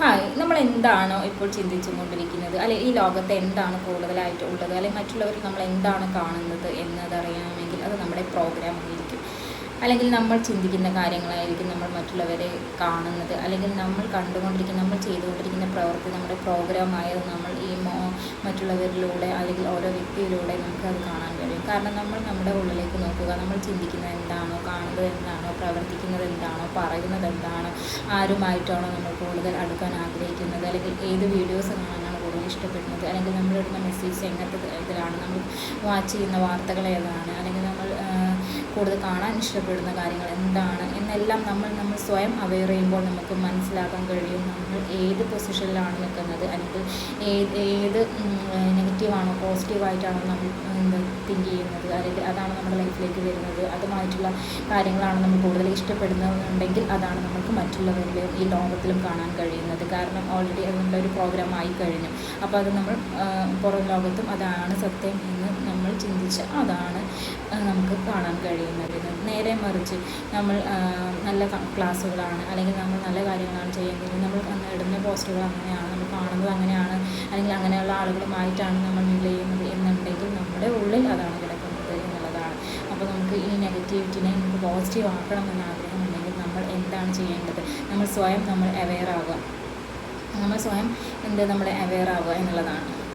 Hi, നമ്മൾ എന്താണോ ഇപ്പോൾ ചിന്തിച്ചുകൊണ്ടിരിക്കുന്നത്, അല്ലെങ്കിൽ ഈ ലോകത്ത് എന്താണ് കൂടുതലായിട്ട് ഉള്ളത്, അല്ലെങ്കിൽ മറ്റുള്ളവർ നമ്മൾ എന്താണ് കാണുന്നത് എന്നതറിയാമെങ്കിൽ അത് നമ്മുടെ പ്രോഗ്രാം ആയിരിക്കും. അല്ലെങ്കിൽ നമ്മൾ ചിന്തിക്കുന്ന കാര്യങ്ങളായിരിക്കും നമ്മൾ മറ്റുള്ളവരെ കാണുന്നത്, അല്ലെങ്കിൽ നമ്മൾ കണ്ടുകൊണ്ടിരിക്കുന്ന നമ്മൾ ചെയ്തുകൊണ്ടിരിക്കുന്ന പ്രവൃത്തി നമ്മുടെ പ്രോഗ്രാമായത് നമ്മൾ ഈ മറ്റുള്ളവരിലൂടെ അല്ലെങ്കിൽ ഓരോ വ്യക്തിയിലൂടെ നമുക്കത് കാണാൻ കഴിയും. കാരണം നമ്മൾ നമ്മുടെ ഉള്ളിലേക്ക് നോക്കുക, നമ്മൾ ചിന്തിക്കുന്നത് എന്താണോ, കാണുന്നത് എന്താണോ, പ്രവർത്തിക്കുന്നത് എന്താണോ, പറയുന്നത് എന്താണോ, ആരുമായിട്ടാണോ നമ്മൾ കൂടുതൽ അടുക്കാൻ ആഗ്രഹിക്കുന്നത്, അല്ലെങ്കിൽ ഏത് വീഡിയോസ് കാണാനാണ് കൂടുതൽ ഇഷ്ടപ്പെടുന്നത്, അല്ലെങ്കിൽ നമ്മളിടുന്ന മെസ്സേജ് എങ്ങനത്തെ ഇതിലാണ്, നമ്മൾ വാച്ച് ചെയ്യുന്ന വാർത്തകൾ ഏതാണ്, അല്ലെങ്കിൽ നമ്മൾ കൂടുതൽ കാണാൻ ഇഷ്ടപ്പെടുന്ന കാര്യങ്ങൾ എന്താണ് എന്നെല്ലാം നമ്മൾ സ്വയം അവെയർ ചെയ്യുമ്പോൾ നമുക്ക് മനസ്സിലാക്കാൻ കഴിയും നമ്മൾ ഏത് പൊസിഷനിലാണ് നിൽക്കുന്നത്, അല്ലെങ്കിൽ ഏത് നെഗറ്റീവാണോ പോസിറ്റീവായിട്ടാണോ നമ്മൾ തിങ്ക് ചെയ്യുന്നത്, അല്ലെങ്കിൽ അതാണ് നമ്മുടെ ലൈഫിലേക്ക് വരുന്നത്, അതുമായിട്ടുള്ള കാര്യങ്ങളാണ് നമ്മൾ കൂടുതൽ ഇഷ്ടപ്പെടുന്നുണ്ടെങ്കിൽ അതാണ് നമുക്ക് മറ്റുള്ളവരിലും ഈ ലോകത്തിലും കാണാൻ കഴിയുന്നത്. കാരണം ഓൾറെഡി അത് നമ്മുടെ ഒരു പ്രോഗ്രാം ആയി കഴിഞ്ഞു. അപ്പോൾ അത് നമ്മൾ പുറം ലോകത്തും അതാണ് സത്യം എന്ന് നമ്മൾ ചിന്തിച്ച് അതാണ് നമുക്ക് കാണാൻ കഴിയുന്നത്. നേരെ മറിച്ച് നമ്മൾ നല്ല ക്ലാസ്സുകളാണ്, അല്ലെങ്കിൽ നമ്മൾ നല്ല കാര്യങ്ങളാണ് ചെയ്യുന്നത്, നമ്മൾ ഇടുന്ന പോസ്റ്റുകൾ അങ്ങനെയാണ്, നമ്മൾ കാണുന്നത് അങ്ങനെയാണ്, അല്ലെങ്കിൽ അങ്ങനെയുള്ള ആളുകളുമായിട്ടാണ് നമ്മൾ മിങ്കിൾ ചെയ്യുന്നത് എന്നുണ്ടെങ്കിൽ നമ്മുടെ ഉള്ളിൽ അതാണ് കിടക്കുന്നത് എന്നുള്ളതാണ്. അപ്പോൾ നമുക്ക് ഈ നെഗറ്റിവിറ്റിനെ നമുക്ക് പോസിറ്റീവ് ആക്കണമെന്ന് ആഗ്രഹമുണ്ടെങ്കിൽ നമ്മൾ എന്താണ് ചെയ്യേണ്ടത്? നമ്മൾ സ്വയം അവെയർ ആവുക, നമ്മൾ സ്വയം നമ്മൾ അവെയർ ആവുക എന്നുള്ളതാണ്.